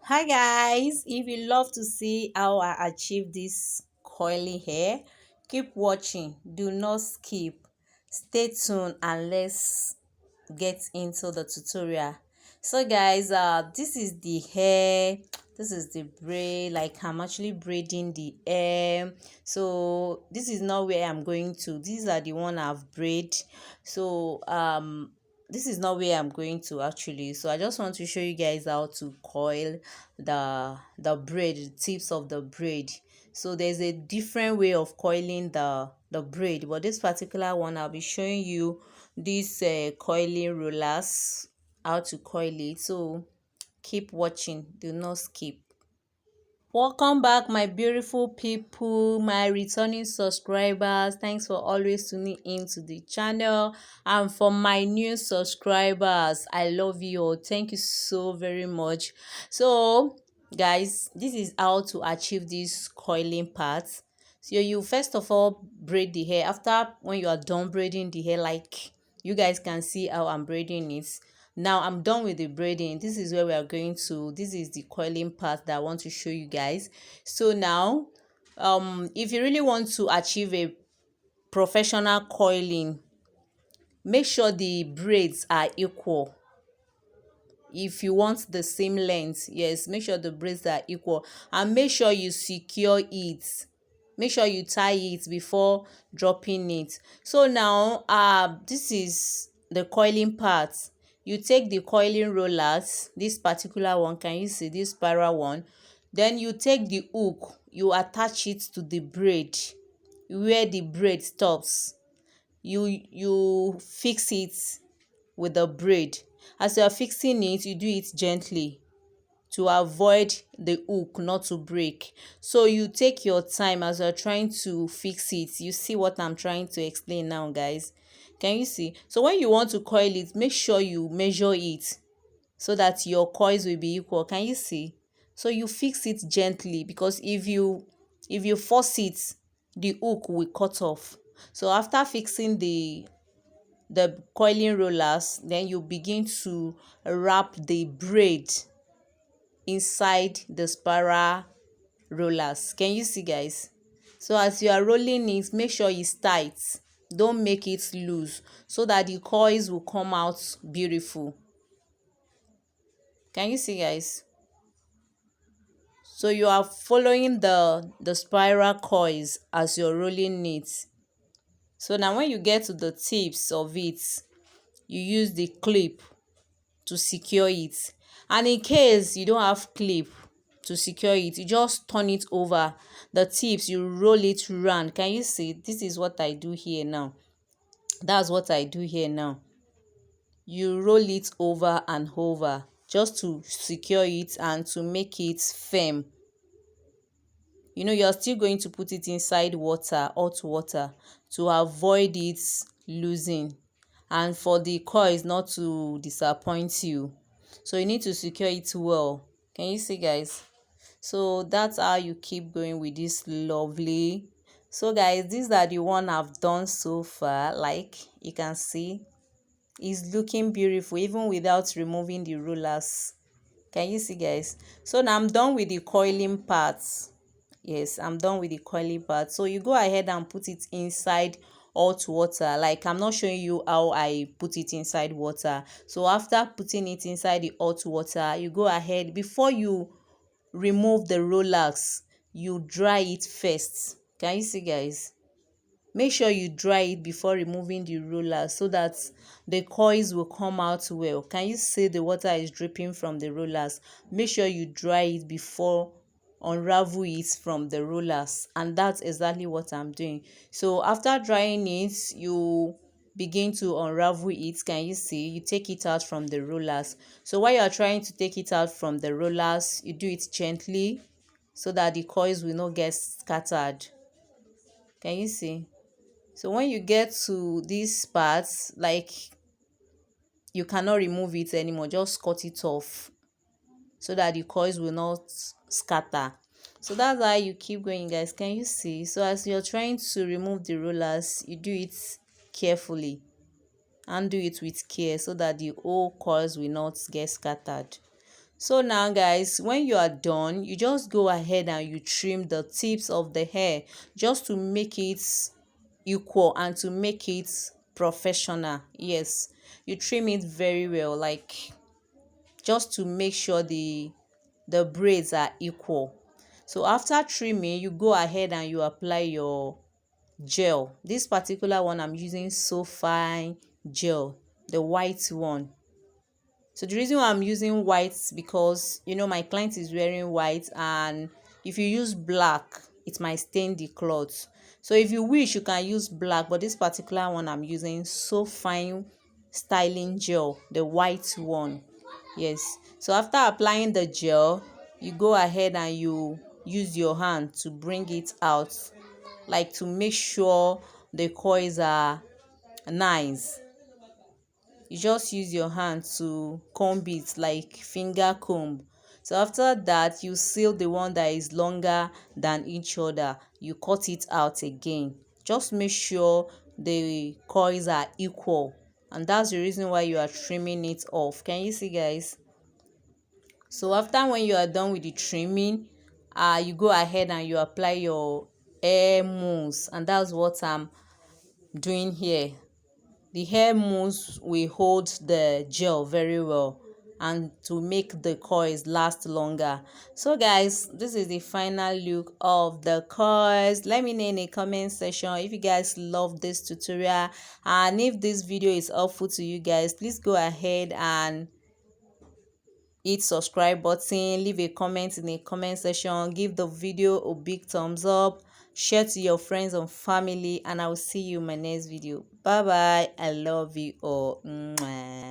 Hi guys, if you love to see how I achieve this coily hair, keep watching, do not skip, stay tuned and let's get into the tutorial. So guys, this is the hair, this is the braid, like I'm actually braiding the hair. So this is not where I'm going to, these are the one I've braid. So this is not where I'm going to actually. So I just want to show you guys how to coil the braid, the tips of the braid. So there's a different way of coiling the braid, but this particular one I'll be showing you these coiling rollers, how to coil it. So keep watching, do not skip. Welcome back, my beautiful people, my returning subscribers. Thanks for always tuning in to the channel. And for my new subscribers, I love you all. Thank you so very much. So guys, this is how to achieve this coiling part. So you first of all braid the hair. After when you are done braiding the hair, like you guys can see how I'm braiding it. Now I'm done with the braiding. This is where we are going to, this is the coiling part that I want to show you guys. So now if you really want to achieve a professional coiling, make sure the braids are equal. If you want the same length, yes, make sure the braids are equal, and make sure you secure it. Make sure you tie it before dropping it. So now this is the coiling part. You take the coiling rollers, this particular one, can you see this spiral one? Then you take the hook, you attach it to the braid where the braid stops. You fix it with the braid. As you are fixing it, you do it gently to avoid the hook not to break. So you take your time as you're trying to fix it. You see what I'm trying to explain now, guys? Can you see? So when you want to coil it, make sure you measure it so that your coils will be equal. Can you see? So you fix it gently, because if you force it, the hook will cut off. So after fixing the coiling rollers, then you begin to wrap the braid inside the spiral rollers. Can you see, guys? So as you are rolling it, make sure it's tight, don't make it loose, so that the coils will come out beautiful. Can you see, guys? So you are following the spiral coils as you're rolling it. So now when you get to the tips of it, you use the clip to secure it. And in case you don't have clip to secure it, you just turn it over the tips, you roll it round. Can you see? This is what I do here now. That's what I do here now. You roll it over and over just to secure it and to make it firm. You're still going to put it inside water, hot water, to avoid it losing and for the coils not to disappoint you. So you need to secure it well. Can you see, guys? So that's how you keep going with this lovely. So guys, these are the one I've done so far. Like you can see, it's looking beautiful even without removing the rollers. Can you see, guys? So now I'm done with the coiling parts. Yes, I'm done with the coiling part. So you go ahead and put it inside hot water. Like I'm not showing you how I put it inside water. So after putting it inside the hot water, you go ahead, before you remove the rollers, you dry it first. Can you see, guys? Make sure you dry it before removing the roller so that the coils will come out well. Can you see the water is dripping from the rollers? Make sure you dry it before unravel it from the rollers, and that's exactly what I'm doing. So after drying it, you begin to unravel it. Can you see? You take it out from the rollers. So while you are trying to take it out from the rollers, you do it gently so that the coils will not get scattered. Can you see? So when you get to these parts, like you cannot remove it anymore, just cut it off so that the coils will not scatter. So that's how you keep going, guys. Can you see? So as you're trying to remove the rollers, you do it carefully and do it with care so that the whole coils will not get scattered. So now guys, when you are done, you just go ahead and you trim the tips of the hair just to make it equal and to make it professional. Yes, you trim it very well, like just to make sure the braids are equal. So after trimming, you go ahead and you apply your gel. This particular one I'm using So Fine gel, the white one. So the reason why I'm using white, because my client is wearing white, and if you use black it might stain the cloth. So if you wish, you can use black, but this particular one I'm using So Fine styling gel, the white one. Yes, so after applying the gel, you go ahead and you use your hand to bring it out, like to make sure the coils are nice. You just use your hand to comb it like finger comb. So after that, you seal the one that is longer than each other. You cut it out again. Just make sure the coils are equal, and that's the reason why you are trimming it off. Can you see, guys? So after, when you are done with the trimming, you go ahead and you apply your hair mousse, and that's what I'm doing here. The hair mousse will hold the gel very well and to make the coils last longer. So guys, this is the final look of the coils. Let me know in the comment section if you guys love this tutorial, and if this video is helpful to you guys, please go ahead and hit subscribe button, leave a comment in the comment section, give the video a big thumbs up, share to your friends and family, and I will see you in my next video. Bye bye. I love you all. Mwah.